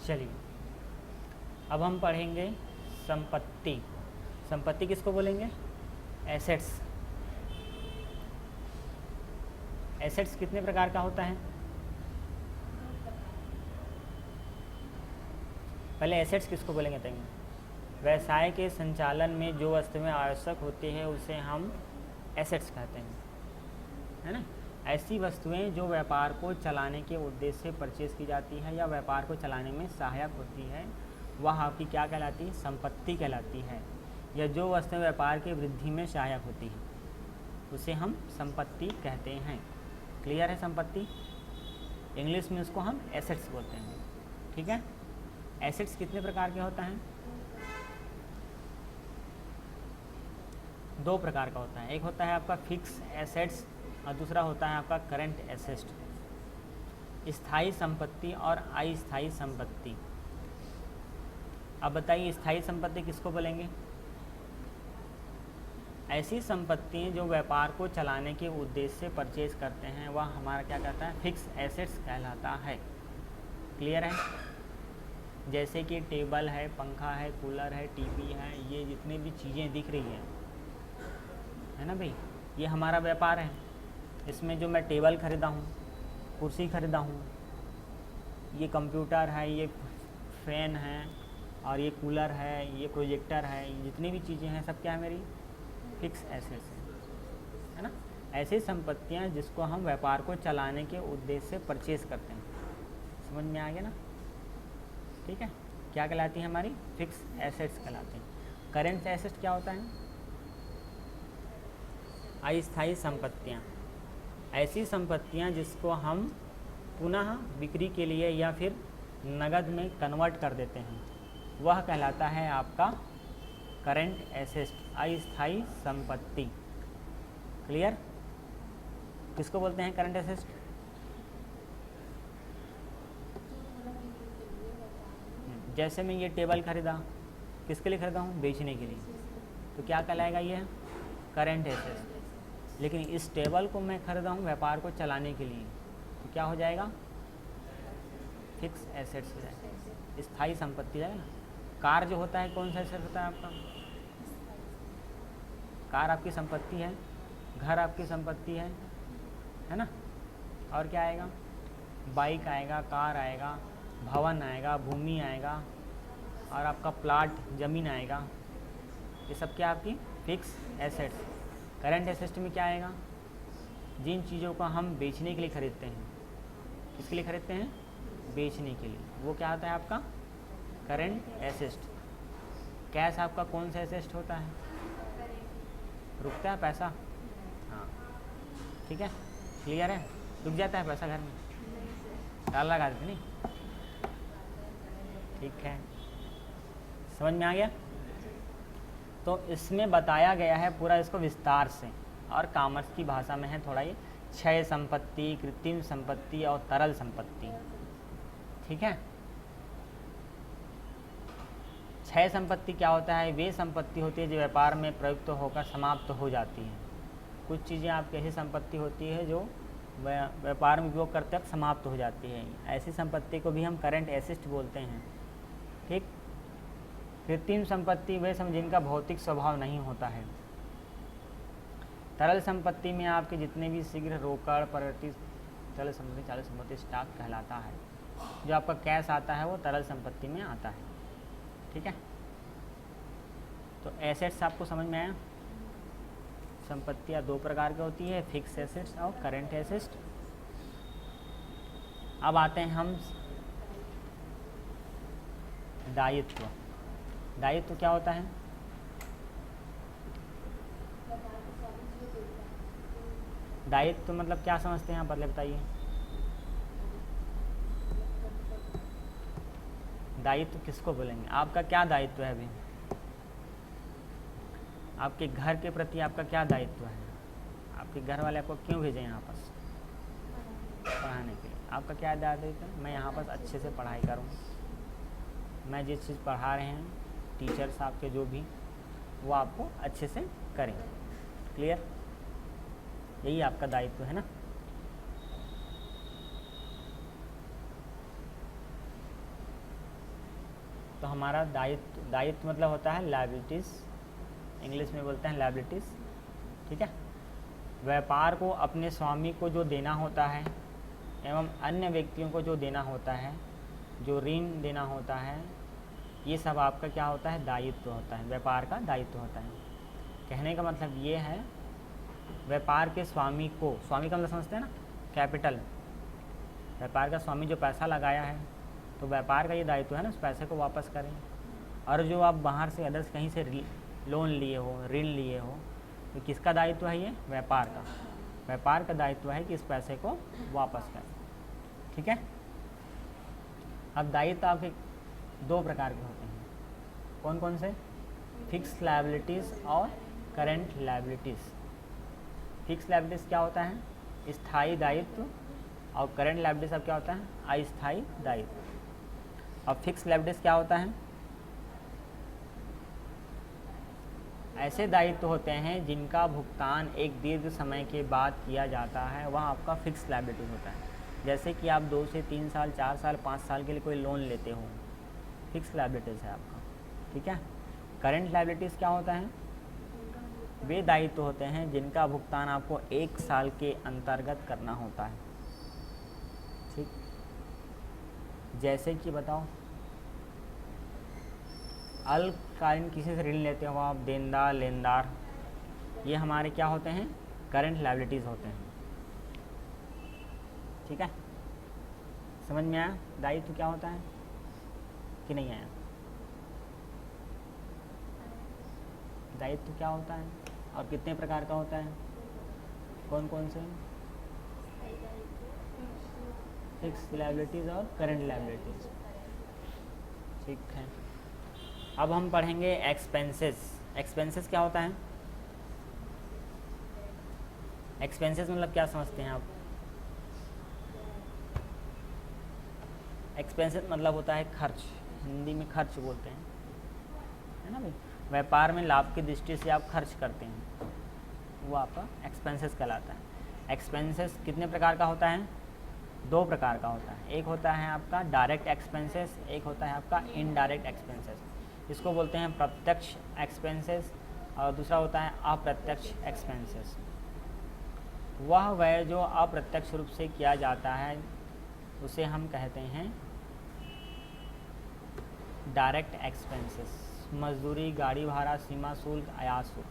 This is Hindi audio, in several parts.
चलिए अब हम पढ़ेंगे संपत्ति। संपत्ति किसको बोलेंगे? एसेट्स। एसेट्स कितने प्रकार का होता है? पहले एसेट्स किसको बोलेंगे बताएंगे? व्यवसाय के संचालन में जो वस्तुएं आवश्यक होती है उसे हम एसेट्स कहते हैं, है ना। ऐसी वस्तुएं जो व्यापार को चलाने के उद्देश्य से परचेज की जाती है या व्यापार को चलाने में सहायक होती है वह आपकी क्या कहलाती है? संपत्ति कहलाती है। या जो वस्तुएं व्यापार की वृद्धि में सहायक होती है उसे हम संपत्ति कहते हैं। क्लियर है? संपत्ति इंग्लिश में उसको हम एसेट्स बोलते हैं, ठीक है। एसेट्स कितने प्रकार के होता है? दो प्रकार का होता है। एक होता है आपका फिक्स एसेट्स और दूसरा होता है आपका करंट एसेट्स। स्थायी संपत्ति और अस्थायी संपत्ति। अब बताइए स्थायी संपत्ति किसको बोलेंगे? ऐसी संपत्ति जो व्यापार को चलाने के उद्देश्य से परचेज करते हैं वह हमारा क्या कहता है? फिक्स एसेट्स कहलाता है। क्लियर है? जैसे कि टेबल है, पंखा है, कूलर है, टीवी है, ये जितनी भी चीज़ें दिख रही हैं, है ना भाई, ये हमारा व्यापार है। इसमें जो मैं टेबल ख़रीदा हूँ, कुर्सी ख़रीदा हूँ, ये कंप्यूटर है, ये फ़ैन है और ये कूलर है, ये प्रोजेक्टर है, जितनी भी चीज़ें हैं सब क्या है? मेरी फिक्स एसेट्स है ना। ऐसी संपत्तियाँ जिसको हम व्यापार को चलाने के उद्देश्य से परचेज करते हैं। समझ में आ गया ना? ठीक है। क्या कहलाती है? हमारी फिक्स एसेट्स कहलाती हैं। करेंट एसेट्स क्या होता है? अस्थायी संपत्तियाँ। ऐसी संपत्तियाँ जिसको हम पुनः बिक्री के लिए या फिर नगद में कन्वर्ट कर देते हैं वह कहलाता है आपका करंट एसेट्स, अस्थायी संपत्ति। क्लियर? किसको बोलते हैं करंट एसेट्स? जैसे मैं ये टेबल खरीदा, किसके लिए खरीदा हूँ? बेचने के लिए, तो क्या कहलाएगा? ये करंट एसेट्स। लेकिन इस टेबल को मैं खरीदा हूँ व्यापार को चलाने के लिए, तो क्या हो जाएगा? फिक्स एसेट्स हो जाएगा, स्थायी संपत्ति जाएगा ना। कार जो होता है कौन सा एसेट होता है आपका? कार आपकी संपत्ति है, घर आपकी संपत्ति है ना। और क्या आएगा? बाइक आएगा, कार आएगा, भवन आएगा, भूमि आएगा और आपका प्लाट ज़मीन आएगा। ये सब क्या आपकी फिक्स एसेट्स। करंट एसेट्स में क्या आएगा? जिन चीज़ों को हम बेचने के लिए खरीदते हैं, किसके लिए खरीदते हैं? बेचने के लिए, वो क्या होता है आपका? Current assets. कैश आपका कौन सा एसेट्स होता है? रुकता है पैसा, हाँ ठीक है। क्लियर है? रुक जाता है पैसा घर में, ताला लगा देते नहीं। ठीक है, समझ में आ गया? तो इसमें बताया गया है पूरा इसको विस्तार से, और कॉमर्स की भाषा में है थोड़ा ये क्षय संपत्ति, कृत्रिम संपत्ति और तरल संपत्ति। ठीक है। क्षय संपत्ति क्या होता है? वे संपत्ति होती है जो व्यापार में प्रयुक्त होकर समाप्त हो जाती है। कुछ चीज़ें आपकी ऐसी संपत्ति होती है जो व्यापार में उपयोग करते वक्त समाप्त हो जाती है। ऐसी संपत्ति को भी हम करंट एसेट्स बोलते हैं। ठीक। कृत्रिम संपत्ति वे जिनका भौतिक स्वभाव नहीं होता है। तरल संपत्ति में आपके जितने भी शीघ्र रोकड़ परिवर्तित तरल संपत्ति, चालू संपत्ति, स्टॉक कहलाता है। जो आपका कैश आता है वो तरल संपत्ति में आता है। ठीक है। तो एसेट्स आपको समझ में आया? संपत्तियाँ दो प्रकार की होती है, फिक्स एसेट्स और करंट एसेट्स। अब आते हैं हम दायित्व। दायित्व क्या होता है? दायित्व मतलब क्या समझते हैं आप? बदले बताइए। दायित्व किसको बोलेंगे? आपका क्या दायित्व है? अभी आपके घर के प्रति आपका क्या दायित्व है? आपके घर वाले आपको क्यों भेजे यहाँ पर? पढ़ाने के लिए। आपका क्या दायित्व है? मैं यहाँ पर अच्छे से पढ़ाई करूँ, मैं जिस चीज़ पढ़ा रहे हैं टीचर्स आपके जो भी, वो आपको अच्छे से करें। क्लियर? यही आपका दायित्व है ना। तो हमारा दायित्व मतलब होता है लायबिलिटीज़, इंग्लिश में बोलते हैं लायबिलिटीज़, ठीक है। व्यापार को अपने स्वामी को जो देना होता है एवं अन्य व्यक्तियों को जो देना होता है, जो ऋण देना होता है, ये सब आपका क्या होता है, दायित्व होता है, व्यापार का दायित्व होता है। कहने का मतलब ये है, व्यापार के स्वामी को, स्वामी का मतलब समझते हैं ना, कैपिटल, व्यापार का स्वामी जो पैसा लगाया है, तो व्यापार का ये दायित्व है ना उस पैसे को वापस करें। और जो आप बाहर से अदर्स कहीं से लोन लिए हो, ऋण लिए हो, तो किसका दायित्व है, ये व्यापार का, व्यापार का दायित्व है कि इस पैसे को वापस करें, ठीक है। अब दायित्व आपके दो प्रकार के होते हैं, कौन कौन से, फिक्स लायबिलिटीज़ और करेंट लायबिलिटीज़। फिक्स लायबिलिटीज़ क्या होता है, स्थायी दायित्व, और करेंट लायबिलिटीज़ अब क्या होता है, अस्थायी दायित्व। अब फिक्स लायबिलिटीज़ क्या होता है, ऐसे दायित्व होते हैं जिनका भुगतान एक दीर्घ समय के बाद किया जाता है, वह आपका फिक्स लायबिलिटीज़ होता है। जैसे कि आप 2 से 3 साल, 4 साल, 5 साल के लिए कोई लोन लेते हो, फिक्स लायबिलिटीज़ है आपका, ठीक है। करेंट लायबिलिटीज़ क्या होता है, वे दायित्व होते हैं जिनका भुगतान आपको 1 साल के अंतर्गत करना होता है, ठीक। जैसे कि बताओ, अल्पकालीन किसी से ऋण लेते हो आप, देनदार, लेनदार, ये हमारे क्या होते हैं, करंट लायबिलिटीज़ होते हैं, ठीक है। समझ में आया दायित्व क्या होता है कि नहीं आया, दायित्व क्या होता है और कितने प्रकार का होता है, कौन कौन से, फिक्स लायबिलिटीज़ और करंट लायबिलिटीज़, ठीक है। अब हम पढ़ेंगे एक्सपेंसेस। एक्सपेंसेस क्या होता है, एक्सपेंसेस मतलब क्या समझते हैं आप, एक्सपेंसेस मतलब होता है खर्च, हिंदी में खर्च बोलते हैं, है ना भाई। व्यापार में लाभ की दृष्टि से आप खर्च करते हैं, वो आपका एक्सपेंसेस कहलाता है। एक्सपेंसेस कितने प्रकार का होता है, 2 प्रकार का होता है, एक होता है आपका डायरेक्ट एक्सपेंसेस, एक होता है आपका इनडायरेक्ट एक्सपेंसेस। इसको बोलते हैं प्रत्यक्ष एक्सपेंसेस और दूसरा होता है अप्रत्यक्ष एक्सपेंसेस। वह व्यय जो अप्रत्यक्ष रूप से किया जाता है उसे हम कहते हैं डायरेक्ट एक्सपेंसेस, मजदूरी, गाड़ी भाड़ा, सीमा शुल्क, आयात शुल्क।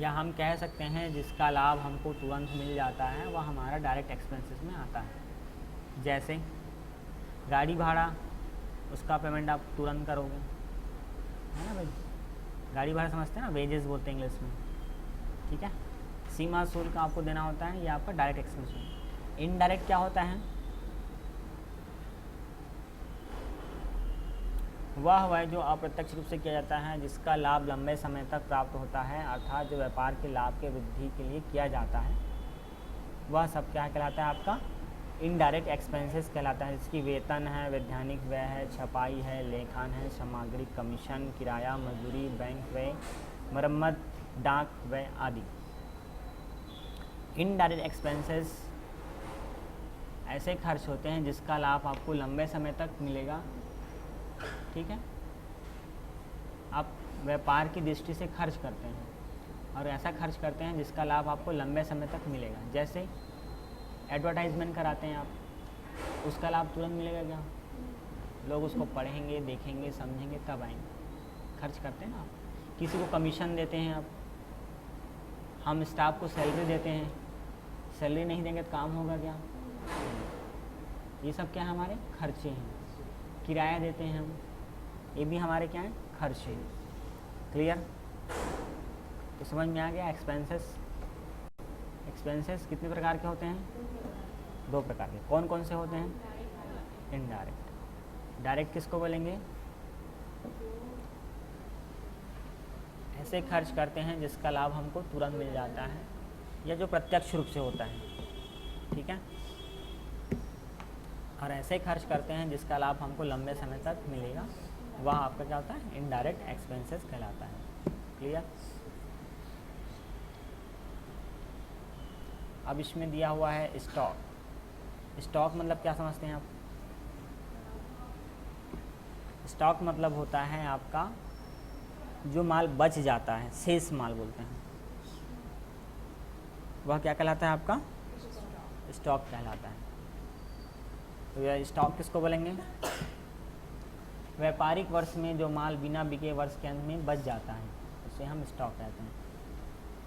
या हम कह सकते हैं जिसका लाभ हमको तुरंत मिल जाता है वह हमारा डायरेक्ट एक्सपेंसेस में आता है। जैसे गाड़ी भाड़ा, उसका पेमेंट आप तुरंत करोगे, है ना भाई, गाड़ी भाड़ा समझते हैं ना, वेजेस बोलते हैं इंग्लिश में, ठीक है। सीमा शुल्क आपको देना होता है, ये आपका डायरेक्ट एक्सपेंस है। इनडायरेक्ट क्या होता है, वह जो अप्रत्यक्ष रूप से किया जाता है, जिसका लाभ लंबे समय तक प्राप्त होता है, अर्थात जो व्यापार के लाभ के वृद्धि के लिए किया जाता है, वह सब क्या कहलाता है, आपका इनडायरेक्ट एक्सपेंसेस कहलाता है। जिसकी वेतन है, वैधानिक व्यय है, छपाई है, लेखान है, सामग्री, कमीशन, किराया, मजदूरी, बैंक व्यय, मरम्मत, डाक व्यय आदि। इनडायरेक्ट एक्सपेंसेस ऐसे खर्च होते हैं जिसका लाभ आपको लंबे समय तक मिलेगा, ठीक है। आप व्यापार की दृष्टि से खर्च करते हैं और ऐसा खर्च करते हैं जिसका लाभ आपको लंबे समय तक मिलेगा। जैसे एडवर्टाइजमेंट कराते हैं आप, उसका लाभ तुरंत मिलेगा क्या, लोग उसको पढ़ेंगे, देखेंगे, समझेंगे, तब आएंगे, खर्च करते हैं ना आप। किसी को कमीशन देते हैं आप, हम स्टाफ को सैलरी देते हैं, सैलरी नहीं देंगे तो काम होगा क्या, ये सब क्या है, हमारे खर्चे हैं। किराया देते हैं हम, ये भी हमारे क्या हैं, खर्चे हैं। क्लियर, तो समझ में आ गया। एक्सपेंसेस, एक्सपेंसेस कितने प्रकार के होते हैं, 2 प्रकार के। कौन कौन से होते हैं, इनडायरेक्ट। डायरेक्ट किसको बोलेंगे, ऐसे खर्च करते हैं जिसका लाभ हमको तुरंत मिल जाता है, या जो प्रत्यक्ष रूप से होता है, ठीक है। और ऐसे खर्च करते हैं जिसका लाभ हमको लंबे समय तक मिलेगा, वह आपका क्या होता है, इनडायरेक्ट एक्सपेंसेस कहलाता है। क्लियर। अब इसमें दिया हुआ है स्टॉक। स्टॉक मतलब क्या समझते हैं आप, स्टॉक मतलब होता है आपका जो माल बच जाता है, शेष माल बोलते हैं, वह क्या कहलाता है आपका? स्टॉक कहलाता है। तो यह स्टॉक किसको बोलेंगे? व्यापारिक वर्ष में जो माल बिना बिके वर्ष के अंत में बच जाता है उसे हम स्टॉक कहते हैं।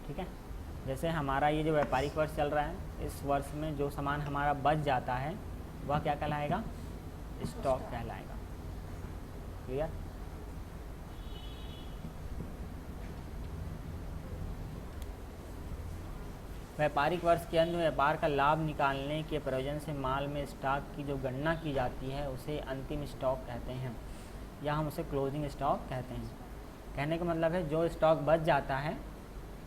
ठीक है, जैसे हमारा ये जो व्यापारिक वर्ष चल रहा है, इस वर्ष में जो सामान हमारा बच जाता है वह क्या कहलाएगा? स्टॉक कहलाएगा। क्लियर? व्यापारिक वर्ष के अंत में व्यापार का लाभ निकालने के प्रयोजन से माल में स्टॉक की जो गणना की जाती है उसे अंतिम स्टॉक कहते हैं, या हम उसे क्लोजिंग स्टॉक कहते हैं। कहने का मतलब है जो स्टॉक बच जाता है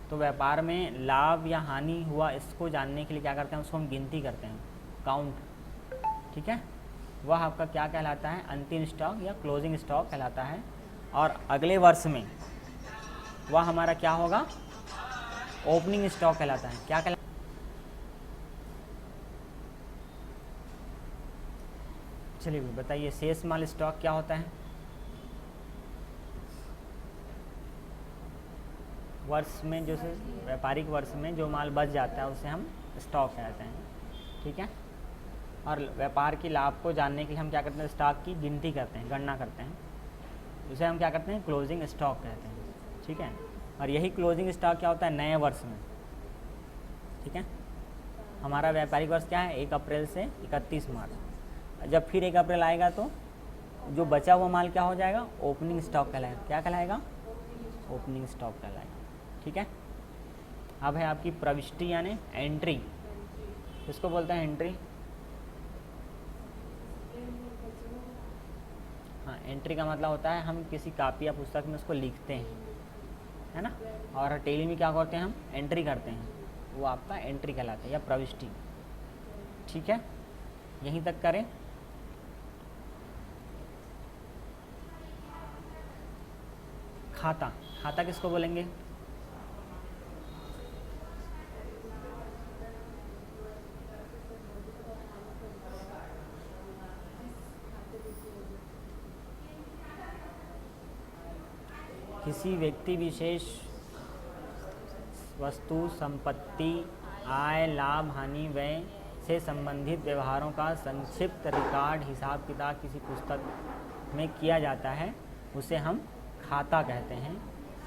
तो व्यापार में लाभ या हानि हुआ इसको जानने के लिए क्या करते हैं? उसको हम गिनती करते हैं, काउंट। ठीक है, वह आपका क्या कहलाता है? अंतिम स्टॉक या क्लोजिंग स्टॉक कहलाता है। और अगले वर्ष में वह हमारा क्या होगा? ओपनिंग स्टॉक कहलाता है। क्या कहलाता है? चलिए बताइए, शेष माल स्टॉक क्या होता है? वर्ष में जो व्यापारिक वर्ष में जो माल बच जाता है उसे हम स्टॉक कहते हैं। ठीक है, और व्यापार की लाभ को जानने के लिए हम क्या करते हैं? स्टॉक की गिनती करते हैं, गणना करते हैं, उसे हम क्या करते हैं? क्लोजिंग स्टॉक कहते हैं। ठीक है, और यही क्लोजिंग स्टॉक क्या होता है? नए वर्ष में। ठीक है, हमारा व्यापारिक वर्ष क्या है? 1 अप्रैल से 31 मार्च। जब फिर 1 अप्रैल आएगा तो जो बचा हुआ माल क्या हो जाएगा? ओपनिंग स्टॉक कहलाएगा। क्या कहलाएगा? ओपनिंग स्टॉक कहलाएगा। ठीक है, अब है आपकी प्रविष्टि यानी एंट्री। किसको बोलते हैं? एंट्री। हाँ, एंट्री का मतलब होता है हम किसी कापी या पुस्तक में उसको लिखते हैं, है ना, और टेली में क्या करते हैं? हम एंट्री करते हैं, वो आपका एंट्री कहलाता है या प्रविष्टि। ठीक है, यहीं तक करें। खाता। खाता किसको बोलेंगे? किसी व्यक्ति विशेष वस्तु, संपत्ति, आय, लाभ, हानि, व्यय से संबंधित व्यवहारों का संक्षिप्त रिकॉर्ड, हिसाब किताब किसी पुस्तक में किया जाता है, उसे हम खाता कहते हैं,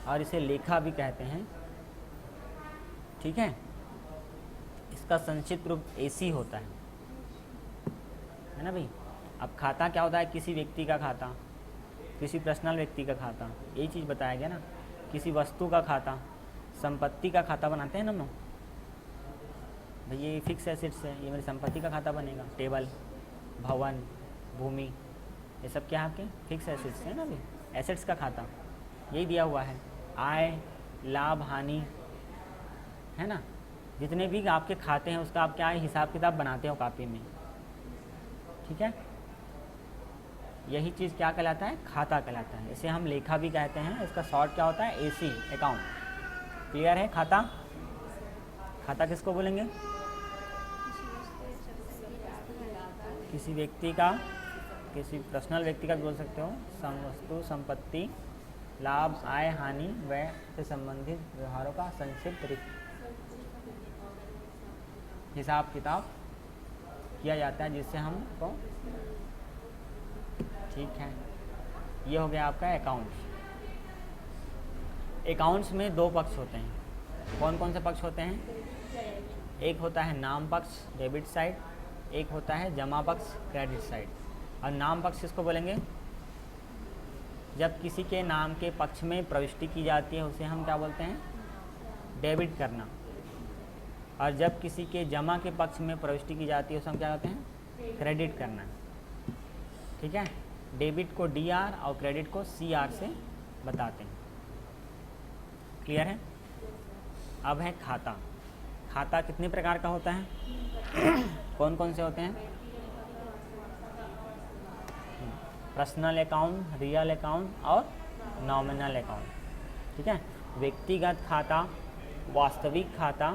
और इसे लेखा भी कहते हैं। ठीक है, इसका संक्षिप्त रूप एसी होता है ना भाई। अब खाता क्या होता है? किसी व्यक्ति का खाता, किसी पर्सनल व्यक्ति का खाता, यही चीज़ बताया गया ना। किसी वस्तु का खाता, संपत्ति का खाता बनाते हैं ना हम लोग भाई, ये फिक्स एसेट्स है, ये मेरी संपत्ति का खाता बनेगा। टेबल, भवन, भूमि, ये सब क्या आपके फिक्स एसेट्स है ना भाई, एसेट्स का खाता यही दिया हुआ है। आय, लाभ, हानि, है ना, जितने भी आपके खाते हैं उसका आप क्या है? हिसाब किताब बनाते हो कापी में। ठीक है, यही चीज़ क्या कहलाता है? खाता कहलाता है। इसे हम लेखा भी कहते हैं। इसका शॉर्ट क्या होता है? AC, account. क्लियर है? खाता। खाता किसको बोलेंगे? किसी व्यक्ति का, किसी पर्सनल व्यक्ति का भी बोल सकते हो। वस्तु, संपत्ति, लाभ, आय, हानि, व्यय से संबंधित व्यवहारों का संक्षिप्त हिसाब किताब किया जाता है, जिससे हमको। ठीक है, ये हो गया आपका अकाउंट्स। अकाउंट्स में 2 पक्ष होते हैं। कौन कौन से पक्ष होते हैं? एक होता है नाम पक्ष, डेबिट साइड, एक होता है जमा पक्ष, क्रेडिट साइड। और नाम पक्ष किसको बोलेंगे? जब किसी के नाम के पक्ष में प्रविष्टि की जाती है उसे हम क्या बोलते हैं? डेबिट करना। और जब किसी के जमा के पक्ष में प्रविष्टि की जाती है उसे हम क्या कहते हैं? क्रेडिट करना। ठीक है, डेबिट को DR और क्रेडिट को CR से बताते हैं। क्लियर है? अब है खाता। खाता कितने प्रकार का होता है? कौन कौन से होते हैं? पर्सनल अकाउंट, रियल अकाउंट और नॉमिनल अकाउंट। ठीक है, व्यक्तिगत खाता, वास्तविक खाता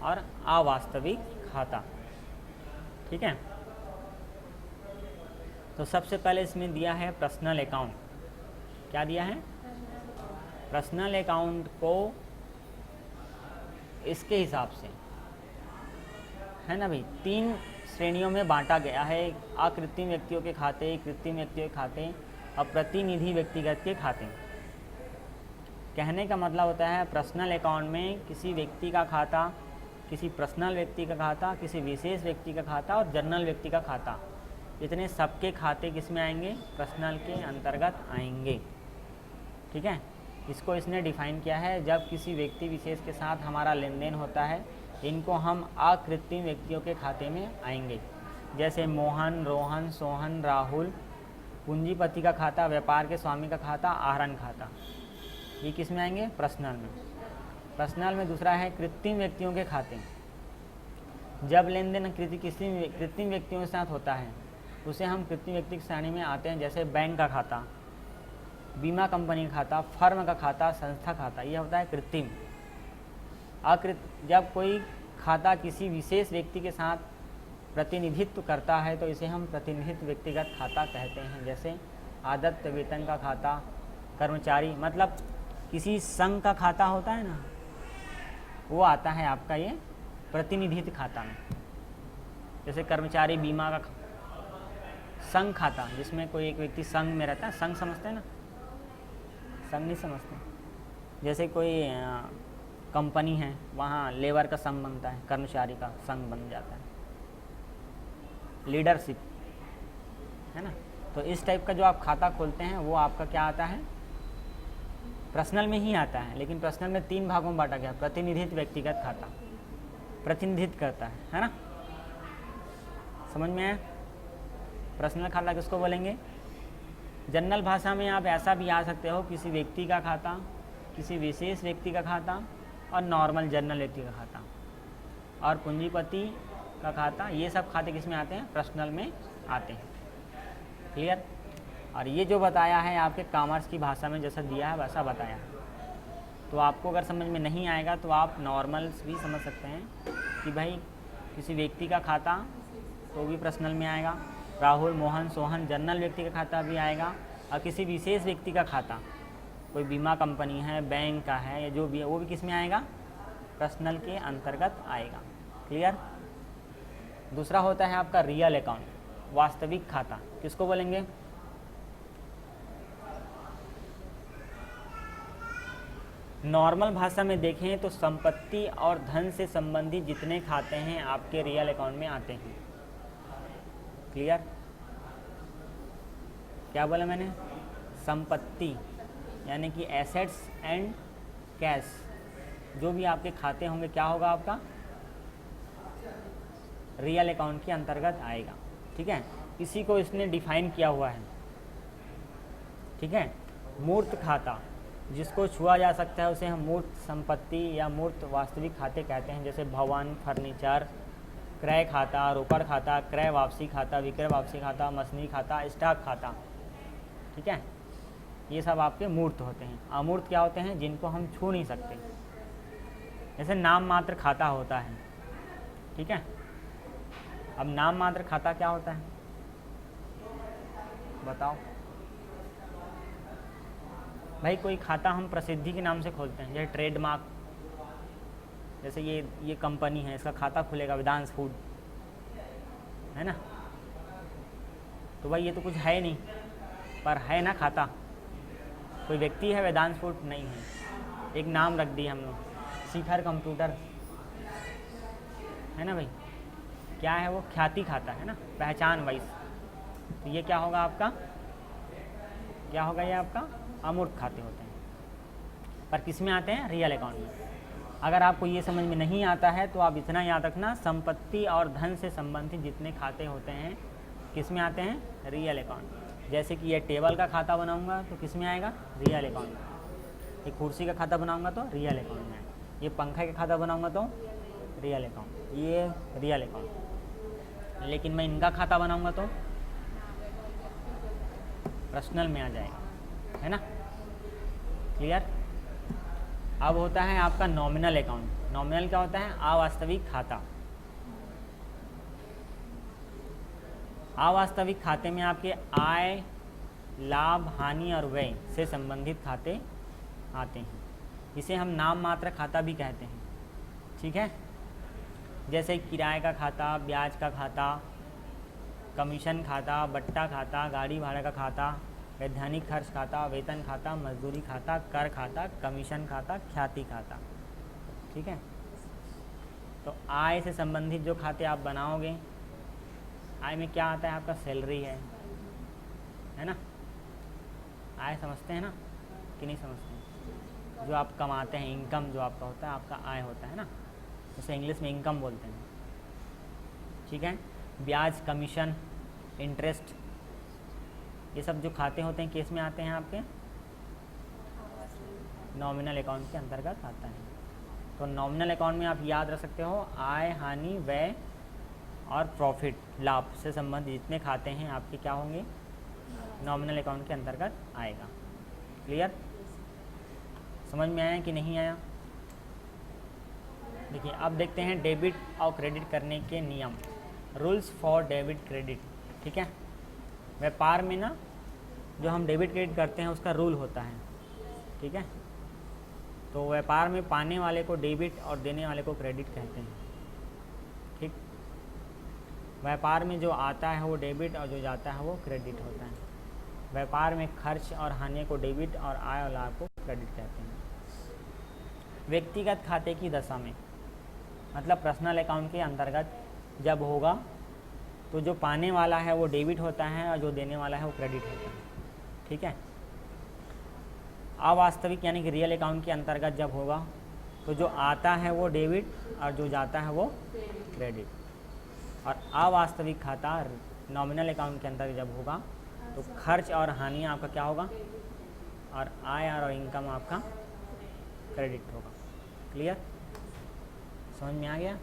और अवास्तविक खाता। ठीक है, तो सबसे पहले इसमें दिया है पर्सनल अकाउंट। क्या दिया है? पर्सनल अकाउंट को इसके हिसाब से, है ना भाई, 3 श्रेणियों में बांटा गया है। अकृत्रिम व्यक्तियों के खाते, कृत्रिम व्यक्तियों के खाते और प्रतिनिधि व्यक्तिगत के खाते। कहने का मतलब होता है पर्सनल अकाउंट में किसी व्यक्ति का खाता, किसी पर्सनल व्यक्ति का खाता, किसी विशेष व्यक्ति का खाता और जनरल व्यक्ति का खाता, इतने सबके खाते किस में आएंगे? पर्सनल के अंतर्गत आएंगे। ठीक है, इसको इसने डिफाइन किया है। जब किसी व्यक्ति विशेष के साथ हमारा लेन देन होता है, इनको हम अकृत्रिम व्यक्तियों के खाते में आएंगे। जैसे मोहन, रोहन, सोहन, राहुल, पूंजीपति का खाता, व्यापार के स्वामी का खाता, आहरण खाता, ये किस में आएंगे? पर्सनल में। पर्सनल में दूसरा है कृत्रिम व्यक्तियों के खाते। जब लेन देन किसी कृत्रिम व्यक्तियों के साथ होता है, उसे हम कृत्रिम व्यक्ति की श्रेणी में आते हैं। जैसे बैंक का खाता, बीमा कंपनी का खाता, फर्म का खाता, संस्था खाता, ये होता है कृत्रिम। जब कोई खाता किसी विशेष व्यक्ति के साथ प्रतिनिधित्व करता है तो इसे हम प्रतिनिधित्व व्यक्तिगत खाता कहते हैं। जैसे आदत्त वेतन का खाता, कर्मचारी, मतलब किसी संघ का खाता होता है ना, वो आता है आपका ये प्रतिनिधित्व खाता में। जैसे कर्मचारी बीमा का संघ खाता, जिसमें कोई एक व्यक्ति संघ में रहता है। संघ समझते हैं ना? संघ नहीं समझते? जैसे कोई कंपनी है, वहाँ लेबर का संघ बनता है, कर्मचारी का संघ बन जाता है, लीडरशिप, है ना। तो इस टाइप का जो आप खाता खोलते हैं वो आपका क्या आता है? पर्सनल में ही आता है। लेकिन पर्सनल में 3 भागों में बांटा गया। प्रतिनिधित्व व्यक्तिगत खाता प्रतिनिधित्व करता है ना। समझ में आया? पर्सनल खाता किसको बोलेंगे? जनरल भाषा में आप ऐसा भी आ सकते हो, किसी व्यक्ति का खाता, किसी विशेष व्यक्ति का खाता और नॉर्मल जनरल व्यक्ति का खाता और पूंजीपति का खाता। ये सब खाते किस में आते हैं? पर्सनल में आते हैं। क्लियर? और ये जो बताया है आपके कॉमर्स की भाषा में जैसा दिया है वैसा बताया है। तो आपको अगर समझ में नहीं आएगा तो आप नॉर्मल भी समझ सकते हैं कि भाई किसी व्यक्ति का खाता तो भी पर्सनल में आएगा, राहुल, मोहन, सोहन जनरल व्यक्ति का खाता भी आएगा, और किसी विशेष व्यक्ति का खाता, कोई बीमा कंपनी है, बैंक का है या जो भी है, वो भी किस में आएगा? पर्सनल के अंतर्गत आएगा। क्लियर? दूसरा होता है आपका रियल अकाउंट, वास्तविक खाता। किसको बोलेंगे? नॉर्मल भाषा में देखें तो संपत्ति और धन से संबंधित जितने खाते हैं आपके रियल अकाउंट में आते हैं। क्लियर? क्या बोला मैंने? संपत्ति यानी कि एसेट्स एंड कैश, जो भी आपके खाते होंगे क्या होगा? आपका रियल अकाउंट के अंतर्गत आएगा। ठीक है, इसी को इसने डिफाइन किया हुआ है। ठीक है, मूर्त खाता, जिसको छुआ जा सकता है उसे हम मूर्त संपत्ति या मूर्त वास्तविक खाते कहते हैं। जैसे भवन, फर्नीचर, क्रय खाता, रोकड़ खाता, क्रय वापसी खाता, विक्रय वापसी खाता, मशीनरी खाता, स्टॉक खाता। ठीक है, ये सब आपके मूर्त होते हैं। अमूर्त क्या होते हैं? जिनको हम छू नहीं सकते। जैसे नाम मात्र खाता होता है। ठीक है, अब नाम मात्र खाता क्या होता है बताओ भाई? कोई खाता हम प्रसिद्धि के नाम से खोलते हैं, जैसे ट्रेडमार्क, जैसे ये कंपनी है, इसका खाता खुलेगा वेदांश फूड, है ना। तो भाई ये तो कुछ है नहीं, पर है ना खाता। कोई व्यक्ति है वेदांश फूड? नहीं है, एक नाम रख दिया हम लोग, शिखर कंप्यूटर, है ना भाई। क्या है वो? ख्याति खाता, है ना, पहचान वाइज। तो ये क्या होगा आपका? क्या होगा ये आपका? अमूर्त खाते होते हैं, पर किस में आते हैं? रियल अकाउंट में। अगर आपको ये समझ में नहीं आता है तो आप इतना याद रखना, संपत्ति और धन से संबंधित जितने खाते होते हैं किस में आते हैं? Real account. जैसे कि ये टेबल का खाता बनाऊंगा तो किस में आएगा? रियल अकाउंट में। ये कुर्सी का खाता बनाऊंगा तो रियल अकाउंट में आएगा। ये पंखा का खाता बनाऊंगा तो रियल अकाउंट, ये रियल अकाउंट। लेकिन मैं इनका खाता बनाऊंगा तो पर्सनल में आ जाएगा, है ना। क्लियर? अब होता है आपका नॉमिनल अकाउंट। नॉमिनल क्या होता है? अवास्तविक खाता। अवास्तविक खाते में आपके आय, लाभ, हानि और व्यय से संबंधित खाते आते हैं। इसे हम नाम मात्र खाता भी कहते हैं। ठीक है, जैसे किराए का खाता, ब्याज का खाता, कमीशन खाता, बट्टा खाता, गाड़ी भाड़ा का खाता, वैधानिक खर्च खाता, वेतन खाता, मजदूरी खाता, कर खाता, कमीशन खाता, ख्याति खाता। ठीक है, तो आय से संबंधित जो खाते आप बनाओगे, आय में क्या आता है आपका? सैलरी है ना। आय समझते हैं ना कि नहीं समझते हैं? जो आप कमाते हैं, इनकम जो आपका होता है, आपका आय होता है ना, उसे इंग्लिश में इनकम बोलते हैं। ठीक है, ब्याज, कमीशन, इंटरेस्ट, ये सब जो खाते होते हैं किस में आते हैं? आपके नॉमिनल अकाउंट के अंतर्गत आता है। तो नॉमिनल अकाउंट में आप याद रख सकते हो आय, हानि, व्यय और प्रॉफिट, लाभ से संबंधित जितने खाते हैं आपके क्या होंगे? नॉमिनल अकाउंट के अंतर्गत आएगा। क्लियर? समझ में आया कि नहीं आया? देखिए अब देखते हैं डेबिट और क्रेडिट करने के नियम, रूल्स फॉर डेबिट क्रेडिट। ठीक है, व्यापार में ना जो हम डेबिट क्रेडिट करते हैं उसका रूल होता है। ठीक है, तो व्यापार में पाने वाले को डेबिट और देने वाले को क्रेडिट कहते हैं। ठीक, व्यापार में जो आता है वो डेबिट और जो जाता है वो क्रेडिट होता है। व्यापार में खर्च और हानि को डेबिट और आय और लाभ को क्रेडिट कहते हैं। व्यक्तिगत खाते की दशा में, मतलब पर्सनल अकाउंट के अंतर्गत जब होगा तो जो पाने वाला है वो डेबिट होता है और जो देने वाला है वो क्रेडिट होता है। ठीक है, अवास्तविक यानी कि रियल अकाउंट के अंतर्गत जब होगा तो जो आता है वो डेबिट और जो जाता है वो क्रेडिट। और अवास्तविक खाता नॉमिनल अकाउंट के अंतर्गत जब होगा तो खर्च और हानि आपका क्या होगा? और आय और इनकम आपका क्रेडिट होगा। क्लियर? समझ में आ गया?